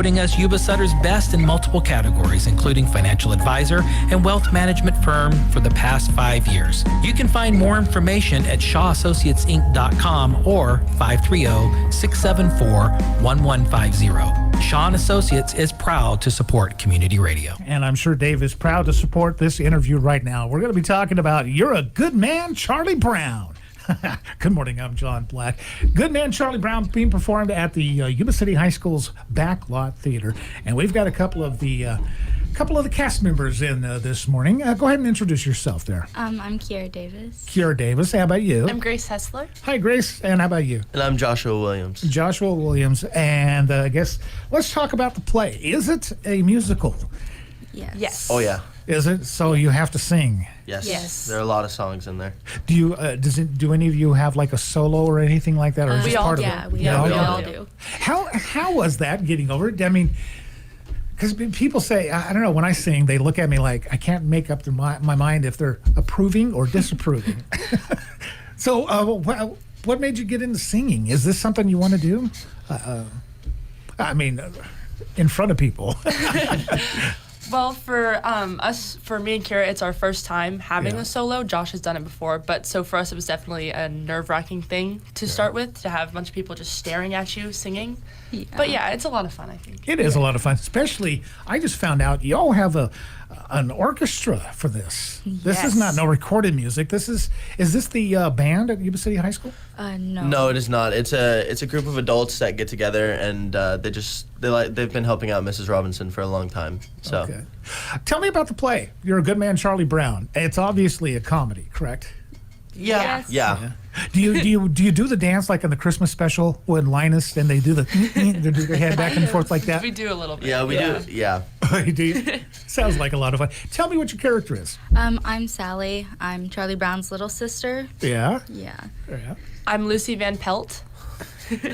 voting us Yuba Sutter's best in multiple categories, including financial advisor and wealth management firm for the past 5 years. You can find more information at ShawAssociatesInc.com or 530-674-1150. Shaw & Associates is proud to support community radio. And I'm sure Dave is proud to support this interview right now. We're going to be talking about You're a Good Man, Charlie Brown. Good morning, I'm John Black. Good Man, Charlie Brown being performed at the Yuba City High School's Backlot Theater. And we've got a couple of the cast members in this morning. Go ahead and introduce yourself there. I'm Kiera Davis. Kiera Davis, how about you? I'm Grace Hessler. Hi, Grace, and how about you? And I'm Joshua Williams. Joshua Williams, and I guess let's talk about the play. Is it a musical? Yes. Oh, yeah. Is it? So you have to sing. Yes. There are a lot of songs in there. Do you? Do any of you have like a solo or anything like that, or We just all part do. of Yeah, it? we all do. How was that getting over it? I mean, because people say, I don't know, when I sing, they look at me like I can't make up my mind if they're approving or disapproving. So, what made you get into singing? Is this something you want to do? I mean, in front of people. Well, for me and Kiera, it's our first time having a solo. Josh has done it before, but so for us, it was definitely a nerve-wracking thing to start with, to have a bunch of people just staring at you singing. Yeah. But yeah, it's a lot of fun, I think. It is a lot of fun, especially, I just found out you all have an orchestra for this. This is not no recorded music. Is this the band at Yuba City High School? No. No, it is not. It's a group of adults that get together and they've been helping out Mrs. Robinson for a long time. So Okay. Tell me about the play. You're a Good Man, Charlie Brown. It's obviously a comedy, correct? yeah. Do you do the dance like in the Christmas special when Linus and they do they do their head back and forth like that? We do a little bit. Yeah, we do. Yeah. Do you? Sounds like a lot of fun. Tell me what your character is. I'm Sally. I'm Charlie Brown's little sister. Yeah. Yeah. I'm Lucy Van Pelt.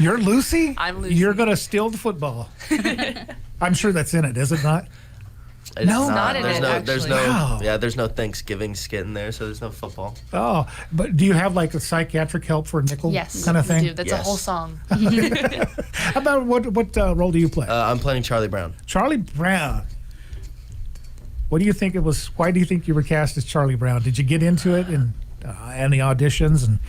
You're Lucy? I'm Lucy. You're gonna steal the football. I'm sure that's in it, is it not? It's No. Not in there's it, no, there's actually. no, Wow. yeah, there's no Thanksgiving skit in there, so there's no football. Oh, but do you have like a psychiatric help for a nickel Yes, kind of we thing? do. That's a Yes. whole song. How about what role do you play? I'm playing Charlie Brown. Charlie Brown. What do you think it was? Why do you think you were cast as Charlie Brown? Did you get into it and the auditions and?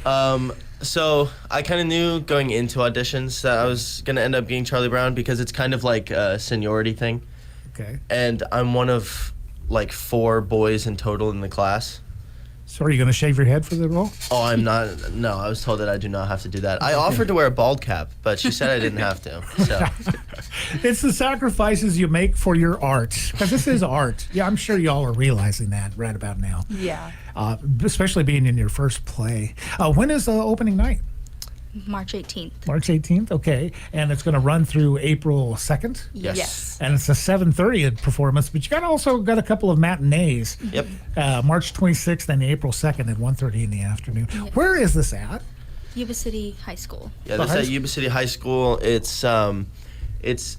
So I kind of knew going into auditions that I was gonna end up being Charlie Brown because it's kind of like a seniority thing, Okay. and I'm one of like 4 boys in total in the class. So are you going to shave your head for the role? Oh, I'm not. No, I was told that I do not have to do that. I offered to wear a bald cap, but she said I didn't have to. So It's the sacrifices you make for your art, because this is art. Yeah, I'm sure y'all are realizing that right about now, Yeah. especially being in your first play. When is the opening night? March 18th. March 18th, okay. And it's going to run through April 2nd? yes. And it's a 7:30 performance, but you also got a couple of matinees. Yep. March 26th and April 2nd at 1:30 in the afternoon. Where is this at? Yuba City High School. Yeah, this is at Yuba City High School. It's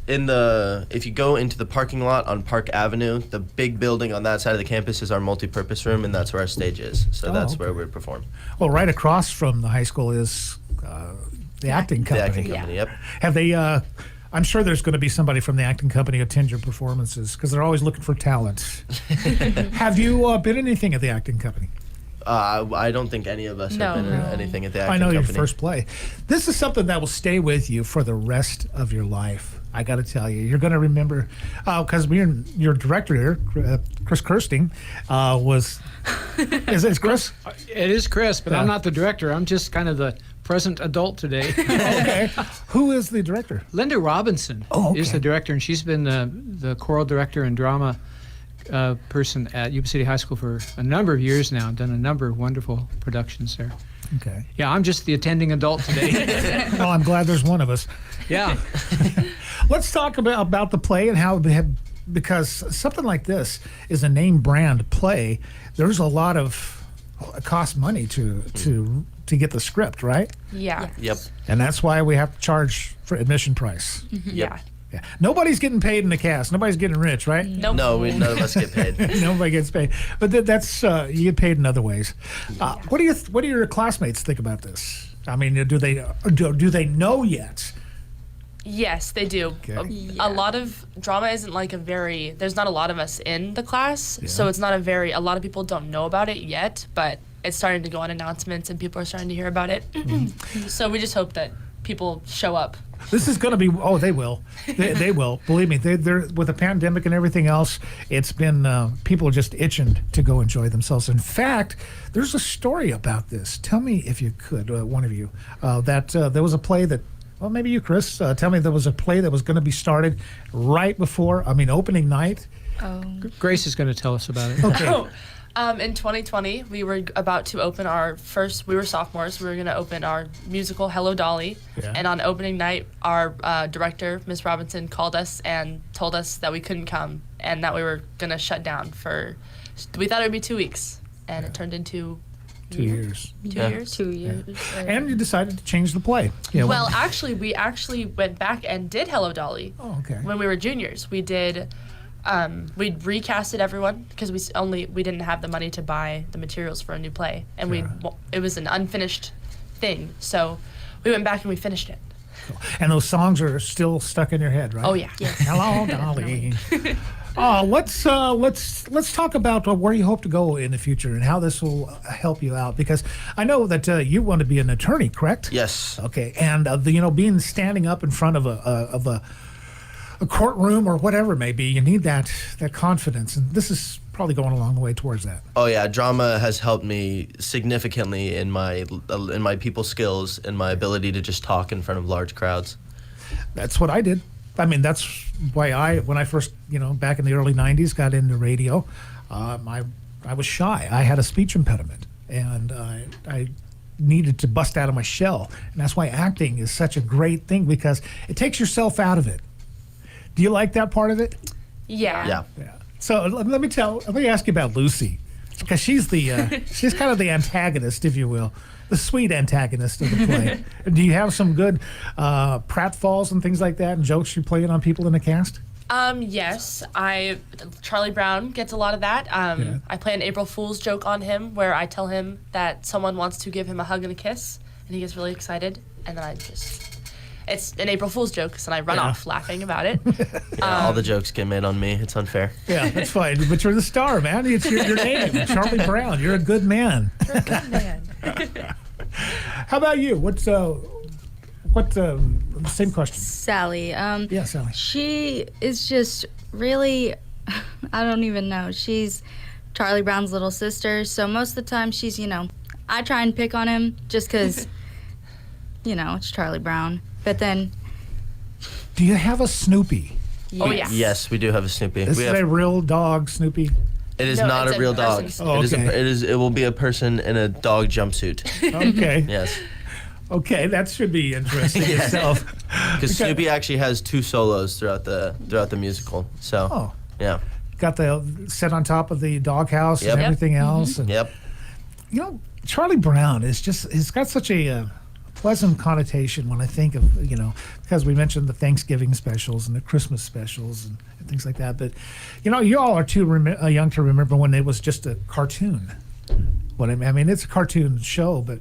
in the, if you go into the parking lot on Park Avenue, the big building on that side of the campus is our multi-purpose room, and that's where our stage is. So that's where we perform. Well, right across from the high school is the acting The company. acting company, yep. Have they? I'm sure there's going to be somebody from the acting company attend your performances because they're always looking for talent. Have you been anything at the acting company? I don't think any of us have been in anything at the acting I know company. your first play. This is something that will stay with you for the rest of your life. I got to tell you, you're going to remember because your director here, Chris Kirsting, was. Is it Chris? It is Chris, but I'm not the director. I'm just kind of the present adult today. Okay. Who is the director? Linda Robinson is the director, and she's been the choral director and drama person at Yuba City High School for a number of years now, done a number of wonderful productions there. Okay. Yeah, I'm just the attending adult today. Well, I'm glad there's one of us. Yeah. Let's talk about the play and how because something like this is a name brand play. There's a lot of it costs money to get the script, right? Yeah. Yep. And that's why we have to charge for admission price. Yeah. Yeah. Nobody's getting paid in the cast. Nobody's getting rich, right? Nope. No, none of us get paid. Nobody gets paid. But that's you get paid in other ways. What do your classmates think about this? I mean, do they know yet Yes, they do. Okay. A lot of drama isn't like there's not a lot of us in the class, so it's not a lot of people don't know about it yet, but it's starting to go on announcements and people are starting to hear about it. So we just hope that people show up. This is going to be, they will. They will. Believe me, they're with the pandemic and everything else, it's been, people are just itching to go enjoy themselves. In fact, there's a story about this. Tell me if you could, one of you, that there was a play that, well, maybe you, Chris, tell me there was a play that was going to be started right before, opening night. Grace is going to tell us about it. Okay. In 2020, we were about to open we were sophomores, we were going to open our musical Hello Dolly. Yeah. And on opening night, our director, Miss Robinson, called us and told us that we couldn't come and that we were going to shut down we thought it would be 2 weeks. And it turned into 2 years. 2 years? 2 years. And you decided to change the play. Well, actually, we went back and did Hello Dolly. Oh, okay. When we were juniors. We did... we recasted everyone because we didn't have the money to buy the materials for a new play, and it was an unfinished thing. So we went back and we finished it. Cool. And those songs are still stuck in your head, right? Oh yeah. Yes. Hello, Dolly. Let's talk about where you hope to go in the future and how this will help you out, because I know that you want to be an attorney, correct? Yes. Okay, and being standing up in front of a courtroom or whatever it may be, you need that confidence, and this is probably going a long way towards that. Oh yeah, drama has helped me significantly in my people skills and my ability to just talk in front of large crowds. That's what I did. That's why when I first, back in the early 90s, got into radio, I was shy. I had a speech impediment, and I needed to bust out of my shell, and that's why acting is such a great thing, because it takes yourself out of it. Do you like that part of it? Yeah. Yeah. So let me ask you about Lucy, because she's she's kind of the antagonist, if you will, the sweet antagonist of the play. Do you have some good pratfalls and things like that, and jokes you playing on people in the cast? Yes. Charlie Brown gets a lot of that. I play an April Fool's joke on him where I tell him that someone wants to give him a hug and a kiss, and he gets really excited, and then it's an April Fool's joke, and I run off laughing about it. All the jokes get made on me. It's unfair. Yeah, that's fine. But you're the star, man. It's your name, Charlie Brown. You're a good man. You're a good man. How about you? Same question. Sally. Yeah, Sally. She is just really, I don't even know. She's Charlie Brown's little sister, so most of the time she's, I try and pick on him just because, it's Charlie Brown. But then... Do you have a Snoopy? Oh, yeah. Yes, we do have a Snoopy. This is a real dog, Snoopy? It is No, not it's a a real person dog. Snoopy. It will be a person in a dog jumpsuit. Okay. Yes. Okay, that should be interesting itself. Because Snoopy actually has 2 solos throughout the musical. So, yeah. Got the set on top of the doghouse Yep. and everything else. And, Yep. Charlie Brown it's got such a pleasant connotation when I think of, because we mentioned the Thanksgiving specials and the Christmas specials and things like that. But, you all are too young to remember when it was just a cartoon. It's a cartoon show, but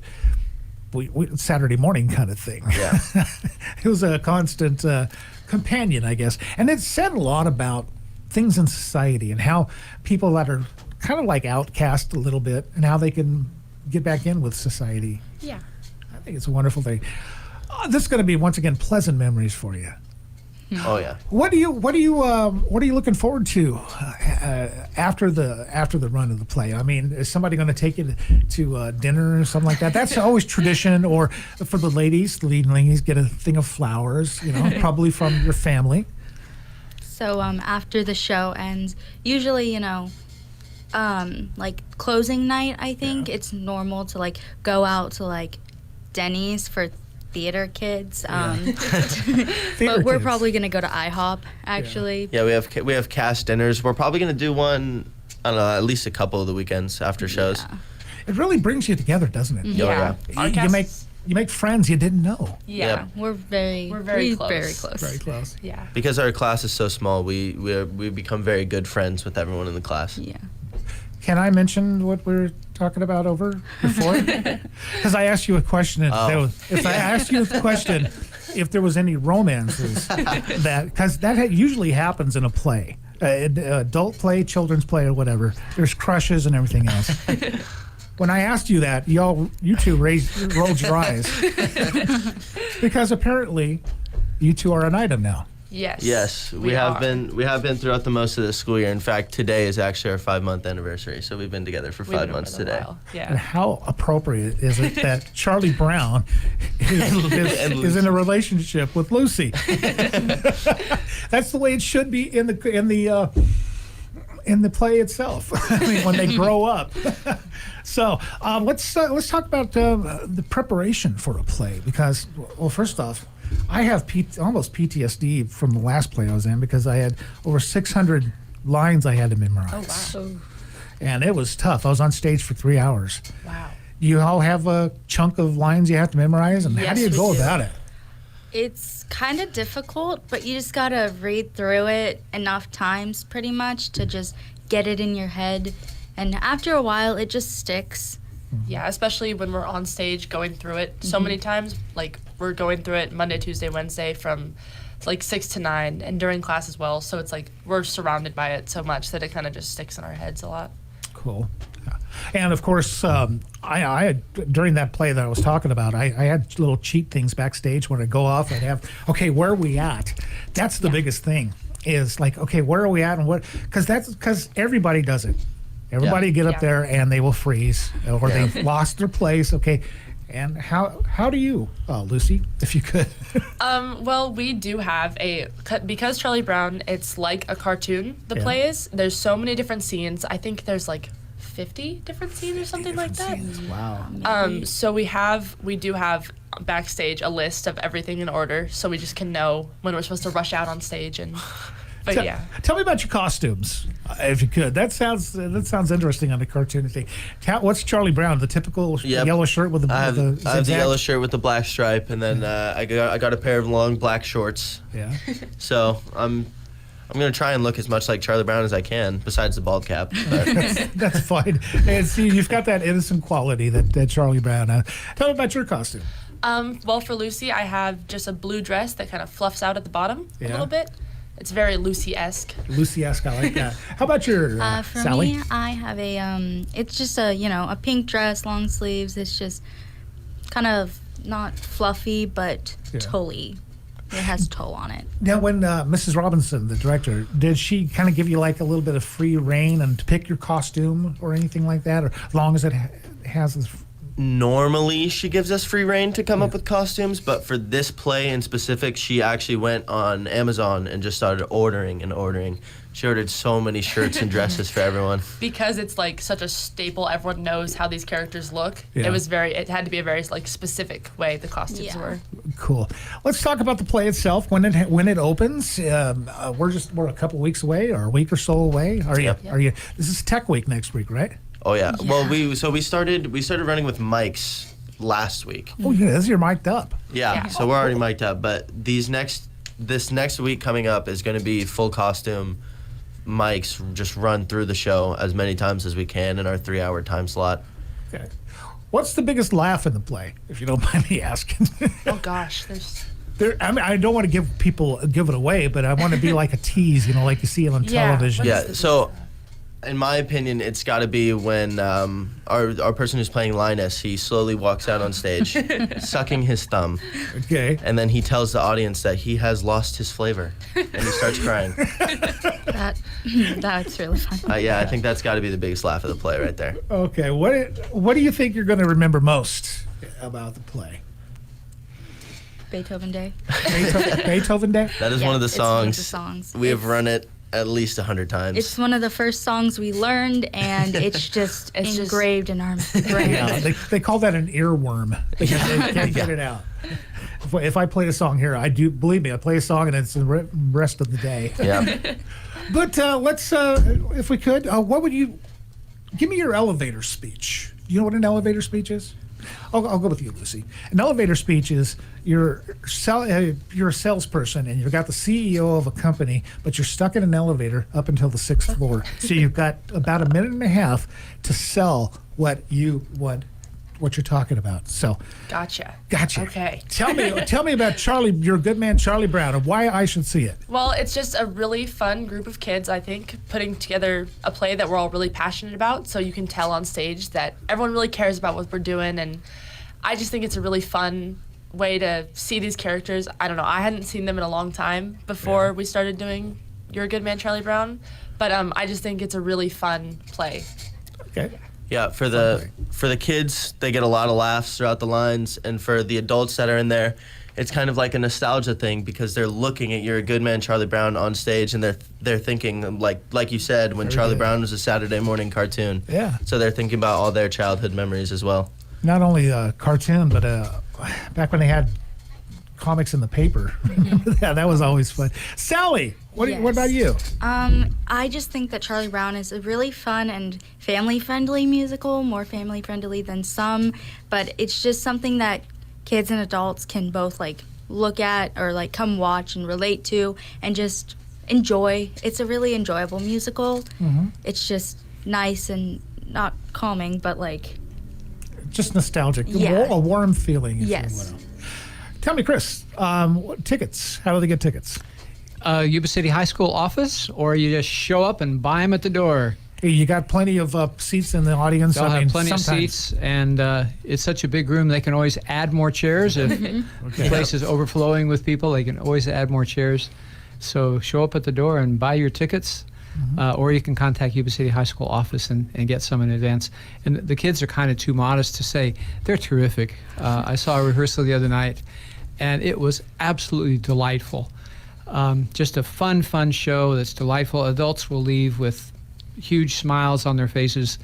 Saturday morning kind of thing. Yeah. It was a constant companion, I guess. And it said a lot about things in society and how people that are kind of like outcast a little bit and how they can get back in with society. Yeah. I think it's a wonderful thing. This is going to be, once again, pleasant memories for you. Oh yeah. What are you looking forward to after the run of the play? Is somebody going to take you to dinner or something like that? That's always tradition. Or for the ladies get a thing of flowers, probably from your family. So after the show ends, usually, like closing night, I think it's normal to go out to Denny's for theater kids. But we're probably gonna go to IHOP actually. Yeah, we have cast dinners. We're probably gonna do one, I don't know, at least a couple of the weekends after shows. Yeah. It really brings you together, doesn't it? Yeah. You make friends you didn't know. Yeah. Yep. We're very close. Very close. Very close. Yeah. Because our class is so small, we become very good friends with everyone in the class. Yeah. Can I mention what we were talking about over before? Because I asked you a question. And if I asked you a question if there was any romances that, because usually happens in a play, adult play, children's play, or whatever. There's crushes and everything else. When I asked you that, you two rolled your eyes because apparently you two are an item now. Yes. We have been throughout the most of the school year. In fact, today is actually our 5-month anniversary, so we've been together for 5 months today. And how appropriate is it that Charlie Brown is in a relationship with Lucy? That's the way it should be in the play itself. I mean, when they grow up. So let's talk about the preparation for a play, because, well, first off, I have almost PTSD from the last play I was in, because I had over 600 lines I had to memorize. Oh, wow. And it was tough. I was on stage for 3 hours. Wow. You all have a chunk of lines you have to memorize, and how do you Yes, go we do. about it? It's kind of difficult, but you just gotta read through it enough times pretty much to just get it in your head. And after a while, it just sticks. Yeah, especially when we're on stage going through it so many times. Like, we're going through it Monday, Tuesday, Wednesday from like 6 to 9, and during class as well. So it's like we're surrounded by it so much that it kind of just sticks in our heads a lot. Cool. Yeah. And of course, I had, during that play that I was talking about, I had little cheat things backstage when I go off. I'd have, okay, where are we at? That's the biggest thing, is like, okay, where are we at, and what? Because everybody does it. Everybody get up there and they will freeze, or they've lost their place. Okay, and how do you, Lucy, if you could? Well, we do have because Charlie Brown, it's like a cartoon, the play is. There's so many different scenes. I think there's like 50 different scenes or something like that. Wow. So we do have backstage a list of everything in order, so we just can know when we're supposed to rush out on stage. And but Tell me about your costumes, if you could. That sounds interesting on the cartoon thing. What's Charlie Brown? The typical yellow shirt with the I have the zigzag? yellow shirt with the black stripe, and then I got a pair of long black shorts. Yeah. So I'm gonna try and look as much like Charlie Brown as I can, besides the bald cap. But That's fine. And see, you've got that innocent quality that Charlie Brown has. Tell me about your costume. well, for Lucy, I have just a blue dress that kind of fluffs out at the bottom a little bit. It's very Lucy-esque. Lucy-esque, I like that. How about your For Sally? me, I have it's just a pink dress, long sleeves. It's just kind of not fluffy, but toe-y. It has toe on it. Now, when Mrs. Robinson, the director, did she kind of give you like a little bit of free reign and to pick your costume or anything like that, or as long as it has this? normally she gives us free reign to come up with costumes, but for this play in specific, she actually went on Amazon and just started ordering and ordering. She ordered so many shirts and dresses for everyone. Because it's like such a staple, everyone knows how these characters look. Yeah. It had to be a very like specific way the costumes were. Cool. Let's talk about the play itself. When it opens, we're a couple weeks away, or a week or so away. Are you? This is Tech Week next week, right? Oh yeah. Well, we started running with mics last week. Oh yeah, this you're mic'd up. Yeah. So we're already mic'd up, but this next week coming up is going to be full costume mics, just run through the show as many times as we can in our 3-hour time slot. Okay. What's the biggest laugh in the play, if you don't mind me asking? Oh gosh, there's. I mean, I don't want to give it away, but I want to be like a tease, like you see it on television. Yeah. So, in my opinion, it's got to be when our person who's playing Linus, he slowly walks out on stage, sucking his thumb. Okay. And then he tells the audience that he has lost his flavor, and he starts crying. That's really funny. I think that's got to be the biggest laugh of the play right there. Okay. What do you think you're going to remember most about the play? Beethoven Day. Beethoven Day? That is one of the It's one of songs. the songs. We have run it at least 100 times. It's one of the first songs we learned, and it's just engraved in our brain. Yeah, they call that an earworm because they can't get it out. If I played a song here, believe me, I play a song and it's the rest of the day. Yeah. But let's, if we could, what would you give me your elevator speech? You know what an elevator speech is? I'll go with you, Lucy. An elevator speech is you're a salesperson and you've got the CEO of a company, but you're stuck in an elevator up until the 6th floor. So you've got about a minute and a half to sell what you want what you're talking about. So, Gotcha. Okay. Tell me about Charlie, your good man Charlie Brown, and why I should see it. Well, it's just a really fun group of kids, I think, putting together a play that we're all really passionate about. So you can tell on stage that everyone really cares about what we're doing, and I just think it's a really fun way to see these characters. I don't know. I hadn't seen them in a long time before we started doing You're a Good Man, Charlie Brown, but I just think it's a really fun play. Okay. Yeah, for the kids, they get a lot of laughs throughout the lines, and for the adults that are in there, it's kind of like a nostalgia thing because they're looking at You're a Good Man, Charlie Brown on stage, and they're thinking like you said when Charlie Brown was a Saturday morning cartoon. Yeah. So they're thinking about all their childhood memories as well. Not only a cartoon, but back when they had comics in the paper. Yeah, that was always fun. Sally, what about you? I just think that Charlie Brown is a really fun and family-friendly musical, more family-friendly than some, but it's just something that kids and adults can both like look at or like come watch and relate to and just enjoy. It's a really enjoyable musical. It's just nice and not calming, but like just nostalgic. Yeah. A warm feeling, if Yes. you will. Tell me, Chris, what tickets? How do they get tickets? Yuba City High School office, or you just show up and buy them at the door. Hey, you got plenty of seats in the audience. They'll have plenty sometimes. of seats, and it's such a big room, they can always add more chairs. If the place is overflowing with people, they can always add more chairs. So show up at the door and buy your tickets, or you can contact Yuba City High School office and get some in advance. And the kids are kind of too modest to say. They're terrific. I saw a rehearsal the other night, and it was absolutely delightful. Just a fun show that's delightful. Adults will leave with huge smiles on their faces,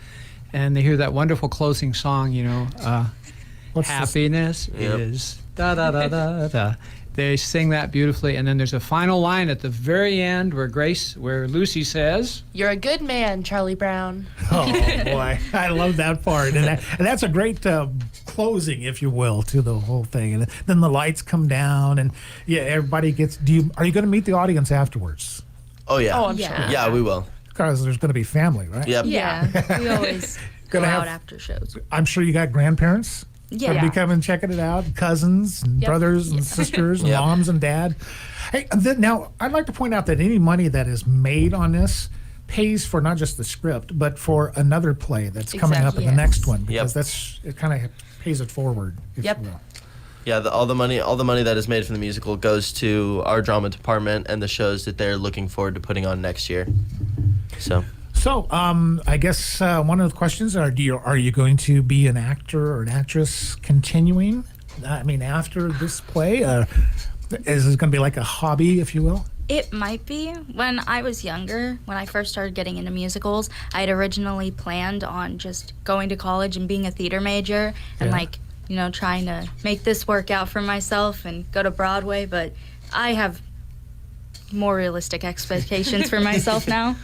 and they hear that wonderful closing song, happiness is da-da-da-da-da. They sing that beautifully, and then there's a final line at the very end where Lucy says, You're a good man, Charlie Brown. Oh, boy. I love that part. And that's a great closing, if you will, to the whole thing. And then the lights come down, and everybody gets... Are you going to meet the audience afterwards? Oh, yeah. Oh, I'm sure. Yeah, we will. Because there's going to be family, right? Yep. Yeah, we always go Gonna out have- after shows. I'm sure you got grandparents. Yeah. Gonna be coming checking it out, cousins and brothers and sisters and Yep. moms and dad. Hey, and then now I'd like to point out that any money that is made on this pays for not just the script, but for another play that's coming up in the Exactly. next one, because Yep. it kind of pays it forward. If Yep. you will. Yeah, all the money that is made from the musical goes to our drama department and the shows that they're looking forward to putting on next year. So I guess one of the questions are you going to be an actor or an actress continuing? I mean, after this play, is it going to be like a hobby, if you will? It might be. When I was younger, when I first started getting into musicals, I had originally planned on just going to college and being a theater major and trying to make this work out for myself and go to Broadway, but I have more realistic expectations for myself now.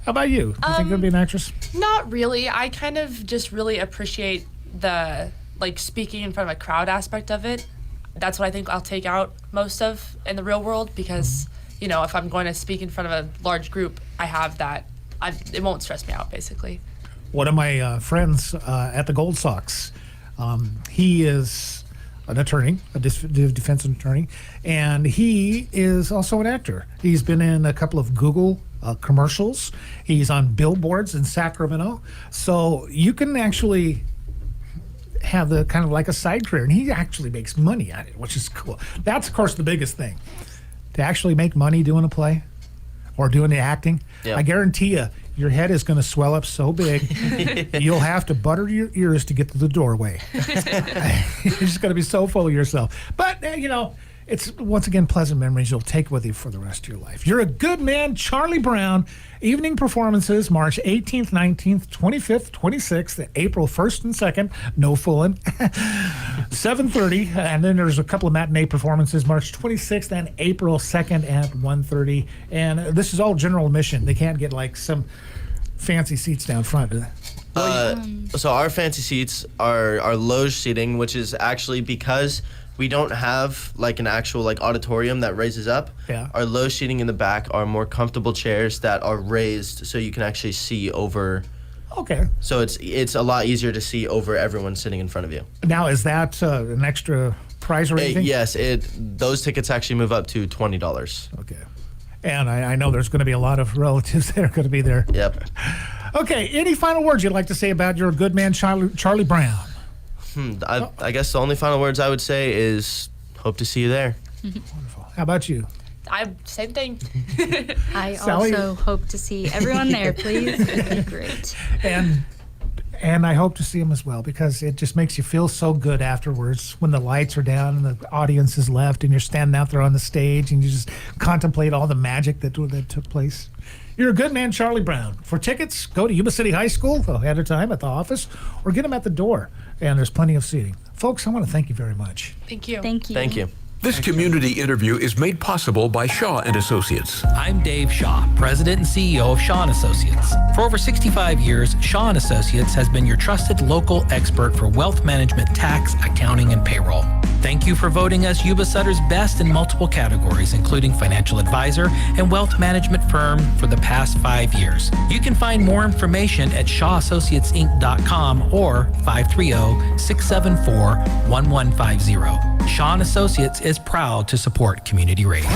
How about you? You think you're going to be an actress? Not really. I kind of just really appreciate the speaking in front of a crowd aspect of it. That's what I think I'll take out most of in the real world because, if I'm going to speak in front of a large group, I have that. It won't stress me out, basically. One of my friends at the Gold Sox, he is an attorney, a defense attorney, and he is also an actor. He's been in a couple of Google commercials. He's on billboards in Sacramento. So you can actually have the kind of like a side career, and he actually makes money at it, which is cool. That's, of course, the biggest thing. To actually make money doing a play or doing the acting, Yeah. I guarantee you, your head is going to swell up so big, you'll have to butter your ears to get to the doorway. You're just going to be so full of yourself. But, it's, once again, pleasant memories you'll take with you for the rest of your life. You're a Good Man, Charlie Brown. Evening performances, March 18th, 19th, 25th, 26th, April 1st and 2nd. No fooling. 7:30. And then there's a couple of matinee performances, March 26th and April 2nd at 1:30. And this is all general admission. They can't get like some fancy seats down front. So our fancy seats are loge seating, which is actually because we don't have like an actual auditorium that raises up. Yeah. Our loge seating in the back are more comfortable chairs that are raised so you can actually see over Okay. So it's a lot easier to see over everyone sitting in front of you. Now, is that an extra price or anything? Yes, those tickets actually move up to $20. Okay. And I know there's going to be a lot of relatives that are going to be there. Yep. Okay. Any final words you'd like to say about your good man, Charlie Brown? I guess the only final words I would say is hope to see you there. Wonderful. How about you? Same thing. I Sally? also hope to see everyone there, please. It'd be great. And I hope to see him as well, because it just makes you feel so good afterwards when the lights are down and the audience is left and you're standing out there on the stage and you just contemplate all the magic that took place. You're a good man, Charlie Brown. For tickets, go to Yuba City High School ahead of time at the office or get them at the door. And there's plenty of seating. Folks, I want to thank you very much. Thank you. Thank you. Thank you. This community interview is made possible by Shaw and Associates. I'm Dave Shaw, President and CEO of Shaw & Associates. For over 65 years, Shaw & Associates has been your trusted local expert for wealth management, tax, accounting, and payroll. Thank you for voting us Yuba Sutter's best in multiple categories, including financial advisor and wealth management firm for the past 5 years. You can find more information at shawassociatesinc.com or 530-674-1150. Shaw & Associates is proud to support community radio.